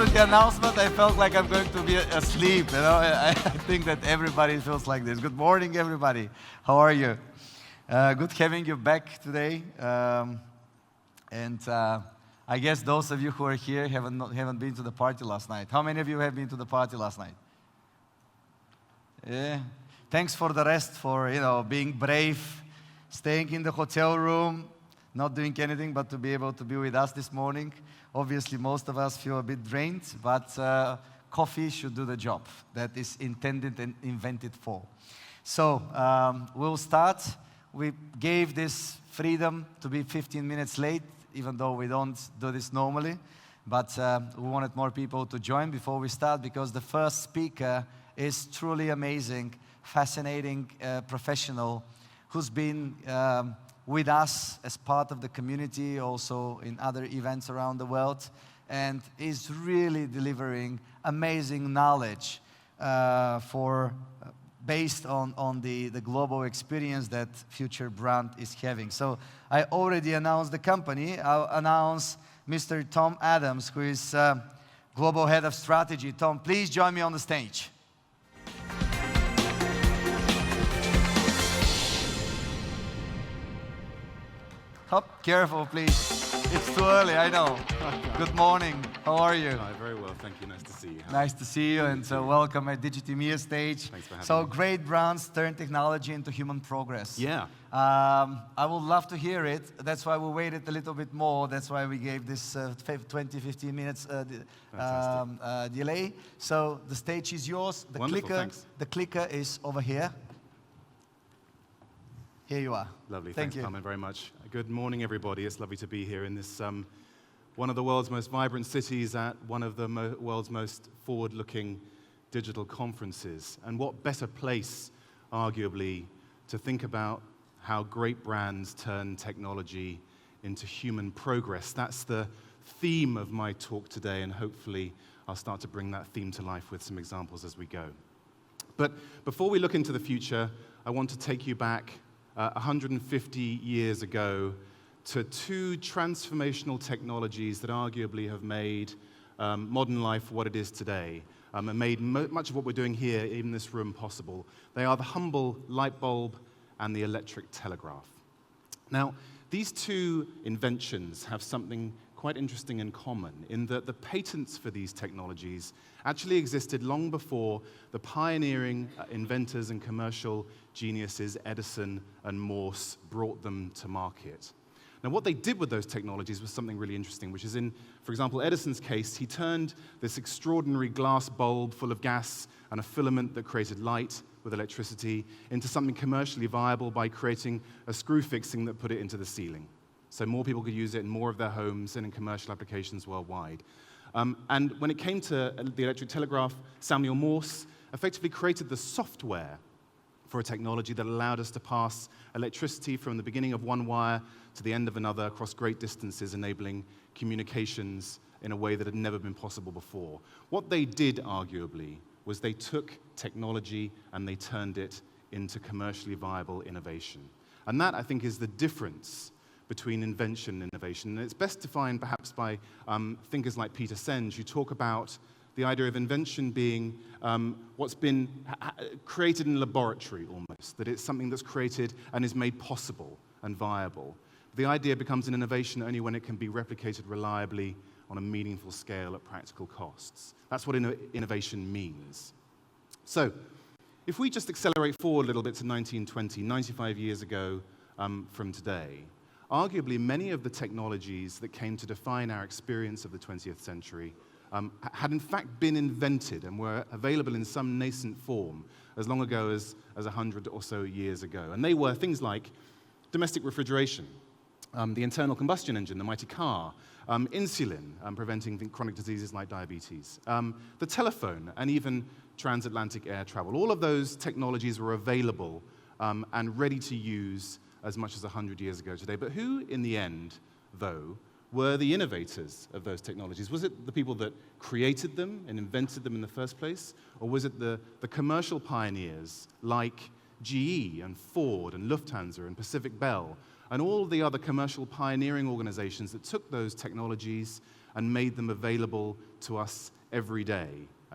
after the announcement, I felt like I'm going to be asleep. You know, I think that everybody feels like this. Good morning, everybody. How are you? Good having you back today. I guess those of you who are here haven't been to the party last night. How many of you have been to the party last night? Yeah. Thanks for the rest, for being brave, staying in the hotel room, not doing anything but to be able to be with us this morning. Obviously, most of us feel a bit drained, but coffee should do the job that is intended and invented for. So we'll start. We gave this freedom to be 15 minutes late, even though we don't do this normally. But we wanted more people to join before we start, because the first speaker is truly amazing, fascinating professional who's been with us as part of the community, also in other events around the world, and is really delivering amazing knowledge based on the global experience that FutureBrand is having. So I already announced the company. I'll announce Mr. Tom Adams, who is Global Head of Strategy. Tom, please join me on the stage. Hop, careful, please. It's too early, I know. Good morning. How are you? Hi, very well, thank you. Nice to see you. Nice to see you, and welcome at Digitimea stage. Thanks for having me. So great brands turn technology into human progress. Yeah. I would love to hear it. That's why we waited a little bit more. That's why we gave this 20-15 minutes delay. So the stage is yours. Wonderful, thanks. The clicker is over here. Here you are. Lovely. Thank Thanks, you. Carmen, very much. Good morning, everybody. It's lovely to be here in this one of the world's most vibrant cities at one of the world's most forward-looking digital conferences. And what better place, arguably, to think about how great brands turn technology into human progress. That's the theme of my talk today, and hopefully I'll start to bring that theme to life with some examples as we go. But before we look into the future, I want to take you back 150 years ago to two transformational technologies that arguably have made modern life what it is today, and made much of what we're doing here in this room possible. They are the humble light bulb and the electric telegraph. Now, these two inventions have something quite interesting in common, in that the patents for these technologies actually existed long before the pioneering inventors and commercial geniuses Edison and Morse brought them to market. Now, what they did with those technologies was something really interesting, which is for example, Edison's case, he turned this extraordinary glass bulb full of gas and a filament that created light with electricity into something commercially viable by creating a screw fixing that put it into the ceiling. So more people could use it in more of their homes and in commercial applications worldwide. And when it came to the electric telegraph, Samuel Morse effectively created the software for a technology that allowed us to pass electricity from the beginning of one wire to the end of another across great distances, enabling communications in a way that had never been possible before. What they did, arguably, was they took technology and they turned it into commercially viable innovation. And that, I think, is the difference between invention and innovation. And it's best defined perhaps by thinkers like Peter Senge, who talk about the idea of invention being what's been created in a laboratory almost, that it's something that's created and is made possible and viable. The idea becomes an innovation only when it can be replicated reliably on a meaningful scale at practical costs. That's what innovation means. So, if we just accelerate forward a little bit to 1920, 95 years ago from today, arguably many of the technologies that came to define our experience of the 20th century had in fact been invented and were available in some nascent form as long ago as 100 or so years ago. And they were things like domestic refrigeration, the internal combustion engine, the mighty car, insulin, preventing chronic diseases like diabetes, the telephone, and even transatlantic air travel. All of those technologies were available and ready to use as much as 100 years ago today. But who, in the end, though, were the innovators of those technologies? Was it the people that created them and invented them in the first place? Or was it the commercial pioneers like GE and Ford and Lufthansa and Pacific Bell and all the other commercial pioneering organizations that took those technologies and made them available to us every day,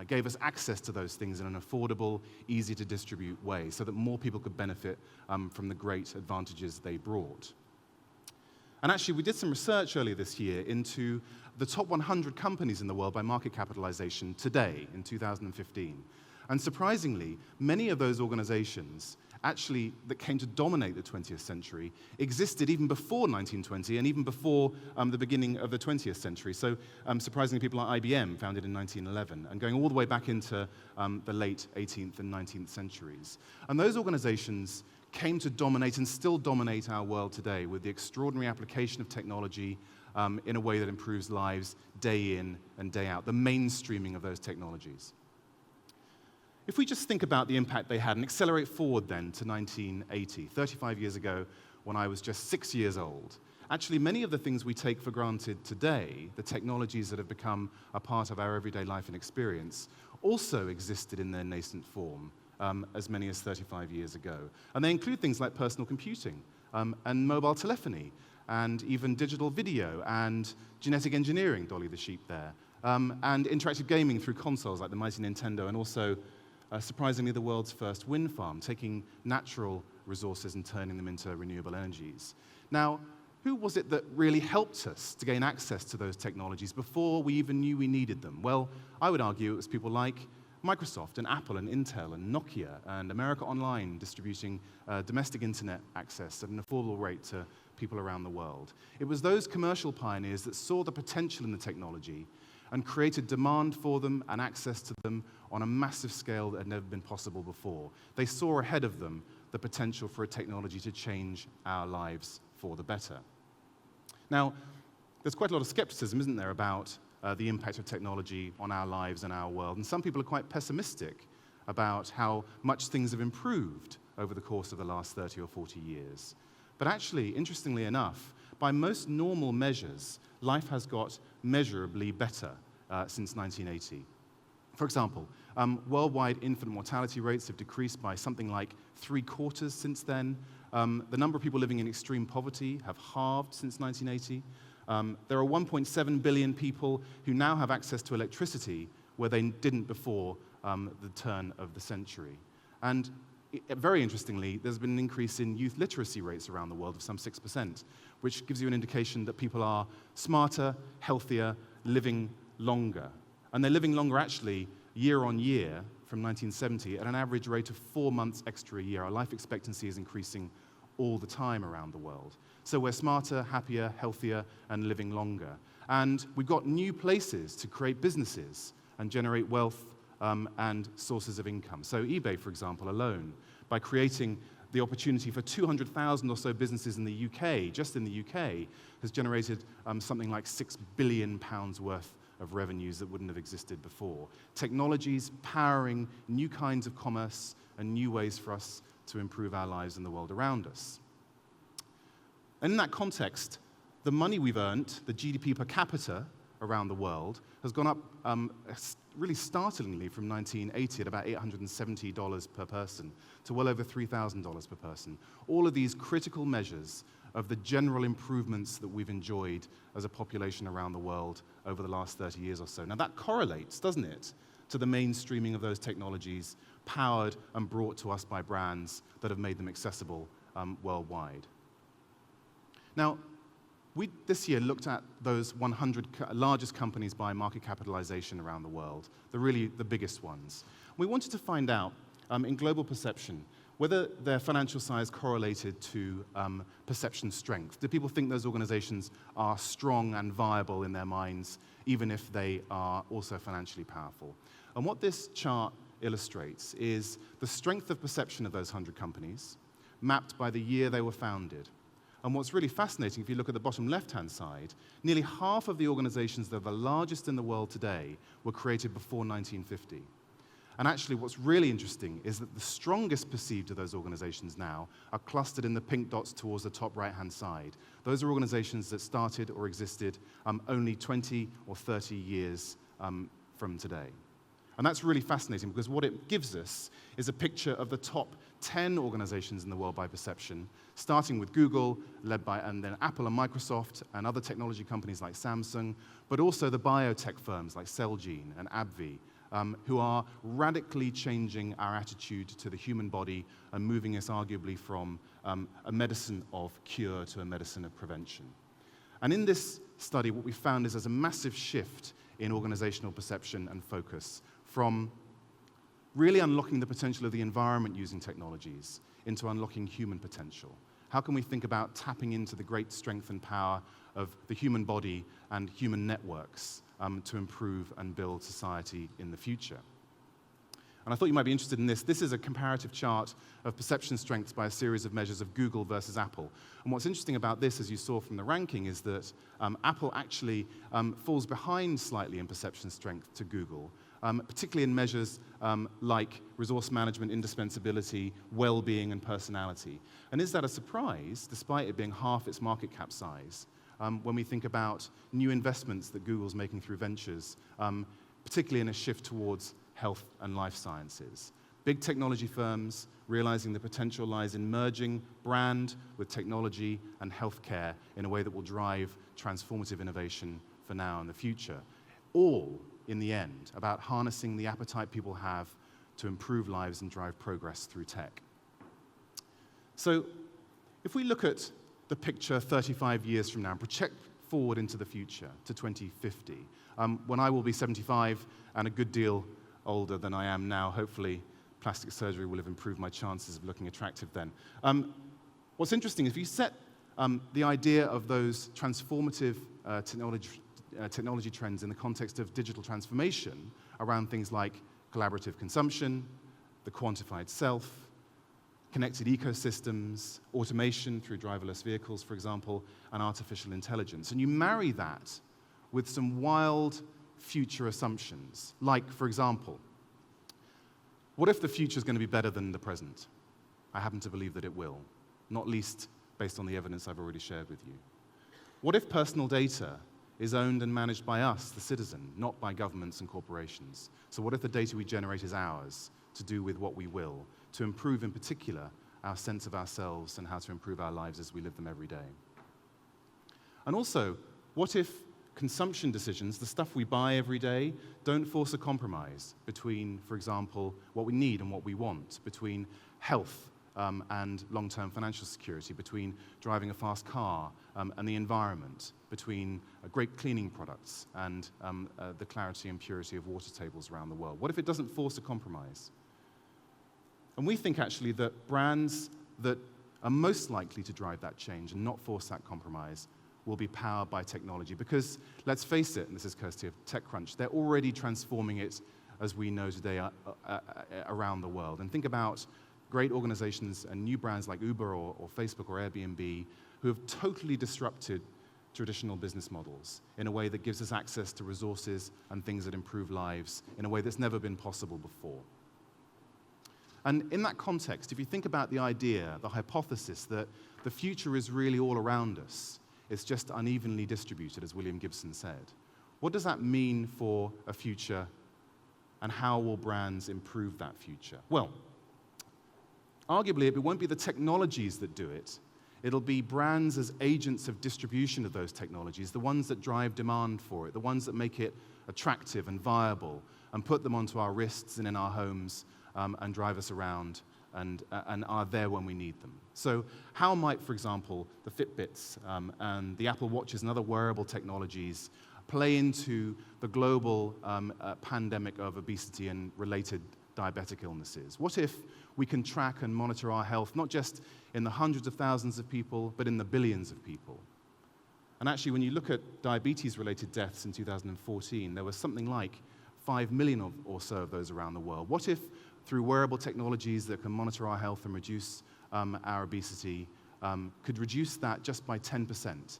gave us access to those things in an affordable, easy-to-distribute way so that more people could benefit from the great advantages they brought. And actually, we did some research earlier this year into the top 100 companies in the world by market capitalization today, in 2015. And surprisingly, many of those organizations actually that came to dominate the 20th century existed even before 1920 and even before the beginning of the 20th century. So surprisingly, people like IBM, founded in 1911, and going all the way back into the late 18th and 19th centuries. And those organizations came to dominate and still dominate our world today with the extraordinary application of technology in a way that improves lives day in and day out, the mainstreaming of those technologies. If we just think about the impact they had and accelerate forward then to 1980, 35 years ago when I was just 6 years old, actually many of the things we take for granted today, the technologies that have become a part of our everyday life and experience, also existed in their nascent form as many as 35 years ago. And they include things like personal computing and mobile telephony and even digital video and genetic engineering, Dolly the sheep there, and interactive gaming through consoles like the mighty Nintendo, and also surprisingly, the world's first wind farm, taking natural resources and turning them into renewable energies. Now, who was it that really helped us to gain access to those technologies before we even knew we needed them? Well, I would argue it was people like Microsoft and Apple and Intel and Nokia and America Online distributing domestic internet access at an affordable rate to people around the world. It was those commercial pioneers that saw the potential in the technology and created demand for them and access to them on a massive scale that had never been possible before. They saw ahead of them the potential for a technology to change our lives for the better. Now, there's quite a lot of skepticism, isn't there, about the impact of technology on our lives and our world, and some people are quite pessimistic about how much things have improved over the course of the last 30 or 40 years. But actually, interestingly enough, by most normal measures, life has got measurably better since 1980. For example, worldwide infant mortality rates have decreased by something like 3/4 since then. The number of people living in extreme poverty have halved since 1980. There are 1.7 billion people who now have access to electricity where they didn't before the turn of the century. And very interestingly, there's been an increase in youth literacy rates around the world of some 6%, which gives you an indication that people are smarter, healthier, living longer. And they're living longer actually year on year from 1970 at an average rate of 4 months extra a year. Our life expectancy is increasing all the time around the world. So we're smarter, happier, healthier, and living longer. And we've got new places to create businesses and generate wealth and sources of income. So eBay, for example, alone, by creating the opportunity for 200,000 or so businesses in the UK, just in the UK, has generated something like £6 billion worth of revenues that wouldn't have existed before. Technologies powering new kinds of commerce and new ways for us to improve our lives and the world around us. And in that context, the money we've earned, the GDP per capita around the world, has gone up really startlingly from 1980 at about $870 per person to well over $3,000 per person. All of these critical measures of the general improvements that we've enjoyed as a population around the world over the last 30 years or so. Now that correlates, doesn't it, to the mainstreaming of those technologies powered and brought to us by brands that have made them accessible worldwide. Now, we this year looked at those 100 largest companies by market capitalization around the world, the biggest ones. We wanted to find out, in global perception, whether their financial size correlated to perception strength. Do people think those organizations are strong and viable in their minds, even if they are also financially powerful? And what this chart illustrates is the strength of perception of those 100 companies, mapped by the year they were founded. And what's really fascinating, if you look at the bottom left-hand side, nearly half of the organizations that are the largest in the world today were created before 1950. And actually, what's really interesting is that the strongest perceived of those organizations now are clustered in the pink dots towards the top right-hand side. Those are organizations that started or existed only 20 or 30 years from today. And that's really fascinating because what it gives us is a picture of the top 10 organizations in the world by perception, starting with Google, and then Apple and Microsoft and other technology companies like Samsung, but also the biotech firms like Celgene and AbbVie, who are radically changing our attitude to the human body and moving us arguably from a medicine of cure to a medicine of prevention. And in this study, what we found is there's a massive shift in organizational perception and focus from really unlocking the potential of the environment using technologies into unlocking human potential. How can we think about tapping into the great strength and power of the human body and human networks to improve and build society in the future? And I thought you might be interested in this. This is a comparative chart of perception strengths by a series of measures of Google versus Apple. And what's interesting about this, as you saw from the ranking, is that Apple actually falls behind slightly in perception strength to Google, particularly in measures like resource management, indispensability, well-being, and personality. And is that a surprise, despite it being half its market cap size, when we think about new investments that Google's making through ventures, particularly in a shift towards health and life sciences? Big technology firms realizing the potential lies in merging brand with technology and healthcare in a way that will drive transformative innovation for now and the future. All, in the end, about harnessing the appetite people have to improve lives and drive progress through tech. So, if we look at the picture 35 years from now and project forward into the future to 2050, when I will be 75 and a good deal older than I am now, hopefully plastic surgery will have improved my chances of looking attractive then. What's interesting is if you set the idea of those transformative technology trends in the context of digital transformation around things like collaborative consumption, the quantified self, connected ecosystems, automation through driverless vehicles, for example, and artificial intelligence. And you marry that with some wild future assumptions, like, for example, what if the future is going to be better than the present? I happen to believe that it will, not least based on the evidence I've already shared with you. What if personal data is owned and managed by us, the citizen, not by governments and corporations? So what if the data we generate is ours to do with what we will, to improve in particular our sense of ourselves and how to improve our lives as we live them every day? And also, what if consumption decisions, the stuff we buy every day, don't force a compromise between, for example, what we need and what we want, between health and long-term financial security, between driving a fast car and the environment, between great cleaning products and the clarity and purity of water tables around the world? What if it doesn't force a compromise? And we think actually that brands that are most likely to drive that change and not force that compromise will be powered by technology. Because, let's face it, and this is courtesy of TechCrunch, they're already transforming it as we know today around the world. And think about great organizations and new brands like Uber or Facebook or Airbnb who have totally disrupted traditional business models in a way that gives us access to resources and things that improve lives in a way that's never been possible before. And in that context, if you think about the idea, the hypothesis that the future is really all around us, it's just unevenly distributed, as William Gibson said, what does that mean for a future, and how will brands improve that future? Well, arguably, it won't be the technologies that do it. It'll be brands as agents of distribution of those technologies, the ones that drive demand for it, the ones that make it attractive and viable, and put them onto our wrists and in our homes, and drive us around and are there when we need them. So how might, for example, the Fitbits and the Apple Watches and other wearable technologies play into the global pandemic of obesity and related diabetic illnesses? What if we can track and monitor our health, not just in the hundreds of thousands of people, but in the billions of people? And actually, when you look at diabetes-related deaths in 2014, there was something like 5 million or so of those around the world. What if, through wearable technologies that can monitor our health and reduce our obesity, could reduce that just by 10%?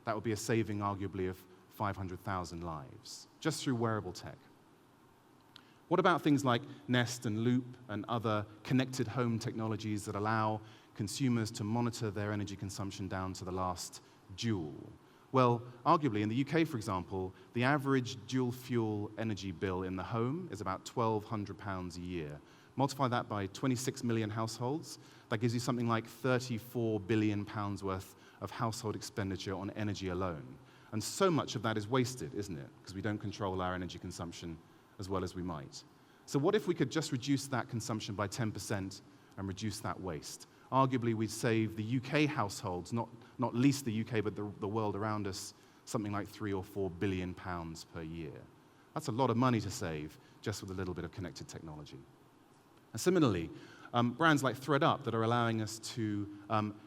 That would be a saving, arguably, of 500,000 lives, just through wearable tech. What about things like Nest and Loop and other connected home technologies that allow consumers to monitor their energy consumption down to the last joule? Well, arguably, in the UK, for example, the average dual-fuel energy bill in the home is about £1,200 a year. Multiply that by 26 million households. That gives you something like £34 billion worth of household expenditure on energy alone. And so much of that is wasted, isn't it? Because we don't control our energy consumption as well as we might. So what if we could just reduce that consumption by 10% and reduce that waste? Arguably, we'd save the UK households, not least the UK, but the world around us, something like £3 or £4 billion per year. That's a lot of money to save just with a little bit of connected technology. And similarly, brands like Threadup that are allowing us to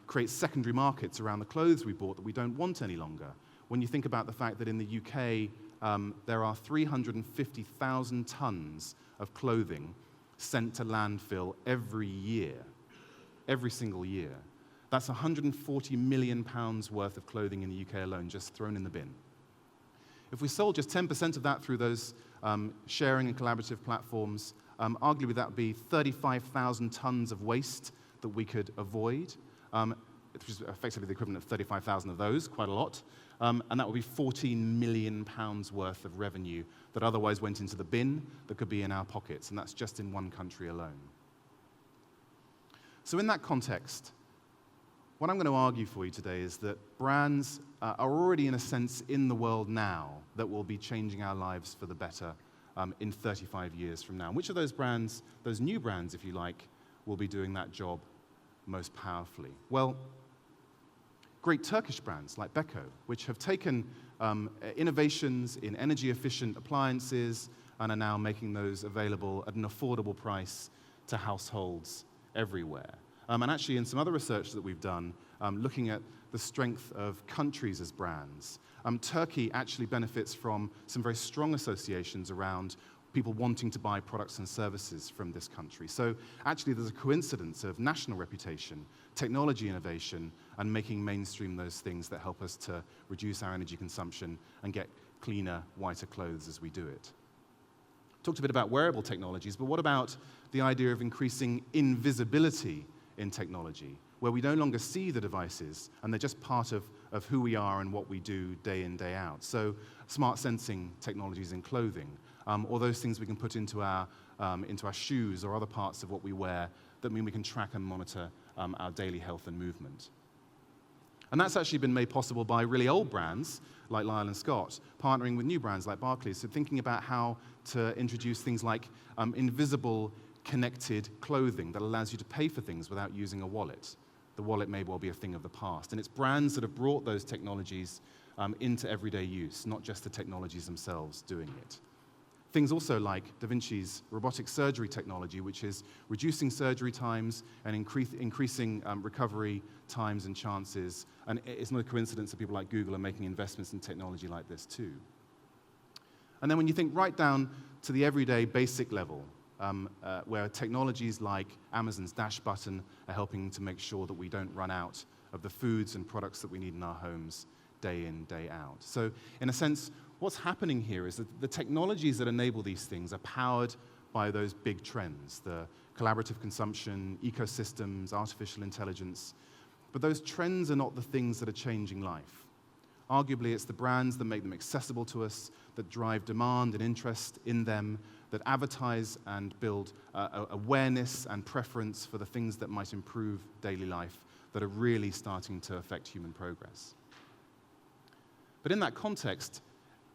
create secondary markets around the clothes we bought that we don't want any longer. When you think about the fact that in the UK, there are 350,000 tons of clothing sent to landfill every year, every single year. That's £140 million worth of clothing in the UK alone, just thrown in the bin. If we sold just 10% of that through those sharing and collaborative platforms, arguably that would be 35,000 tons of waste that we could avoid, which is effectively the equivalent of 35,000 of those, quite a lot. And that would be £14 million worth of revenue that otherwise went into the bin that could be in our pockets, and that's just in one country alone. So in that context, what I'm going to argue for you today is that brands are already, in a sense, in the world now that will be changing our lives for the better in 35 years from now. And which of those brands, those new brands, if you like, will be doing that job most powerfully? Well, great Turkish brands like Beko, which have taken innovations in energy-efficient appliances and are now making those available at an affordable price to households everywhere. And actually, in some other research that we've done, looking at the strength of countries as brands, Turkey actually benefits from some very strong associations around people wanting to buy products and services from this country. So actually, there's a coincidence of national reputation, technology innovation, and making mainstream those things that help us to reduce our energy consumption and get cleaner, whiter clothes as we do it. Talked a bit about wearable technologies, but what about the idea of increasing invisibility in technology, where we no longer see the devices and they're just part of who we are and what we do day in, day out? So smart sensing technologies in clothing, or those things we can put into our shoes or other parts of what we wear that mean we can track and monitor our daily health and movement. And that's actually been made possible by really old brands like Lyle & Scott, partnering with new brands like Barclays, so thinking about how to introduce things like invisible connected clothing that allows you to pay for things without using a wallet. The wallet may well be a thing of the past. And it's brands that have brought those technologies into everyday use, not just the technologies themselves doing it. Things also like Da Vinci's robotic surgery technology, which is reducing surgery times and increasing recovery times and chances. And it's not a coincidence that people like Google are making investments in technology like this too. And then when you think right down to the everyday basic level, where technologies like Amazon's Dash button are helping to make sure that we don't run out of the foods and products that we need in our homes day in, day out. So in a sense, what's happening here is that the technologies that enable these things are powered by those big trends, the collaborative consumption, ecosystems, artificial intelligence. But those trends are not the things that are changing life. Arguably, it's the brands that make them accessible to us, that drive demand and interest in them, that advertise and build awareness and preference for the things that might improve daily life, that are really starting to affect human progress. But in that context,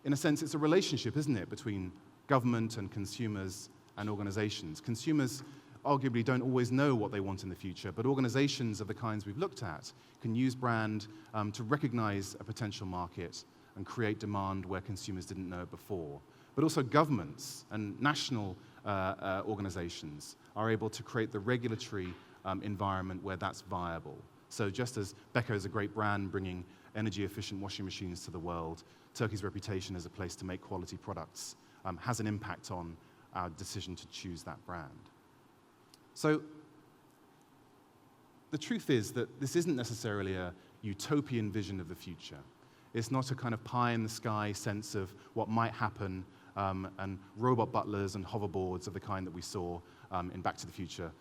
in a sense, it's a relationship, isn't it, between government and consumers and organizations. Consumers arguably don't always know what they want in the future, but organizations of the kinds we've looked at can use brand to recognize a potential market and create demand where consumers didn't know it before. But also governments and national organizations are able to create the regulatory environment where that's viable. So just as Beko is a great brand bringing energy-efficient washing machines to the world, Turkey's reputation as a place to make quality products has an impact on our decision to choose that brand. So the truth is that this isn't necessarily a utopian vision of the future. It's not a kind of pie-in-the-sky sense of what might happen and robot butlers and hoverboards of the kind that we saw in Back to the Future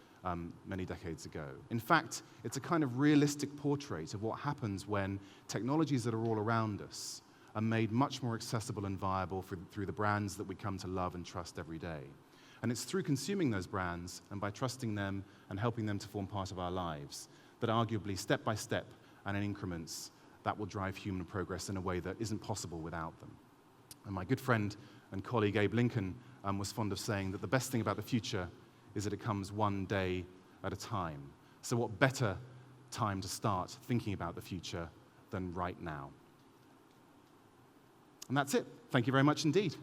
many decades ago. In fact, it's a kind of realistic portrait of what happens when technologies that are all around us are made much more accessible and viable through the brands that we come to love and trust every day. And it's through consuming those brands and by trusting them and helping them to form part of our lives that arguably, step by step and in increments, that will drive human progress in a way that isn't possible without them. And my good friend and colleague Abe Lincoln was fond of saying that the best thing about the future is that it comes one day at a time. So what better time to start thinking about the future than right now? And that's it. Thank you very much indeed.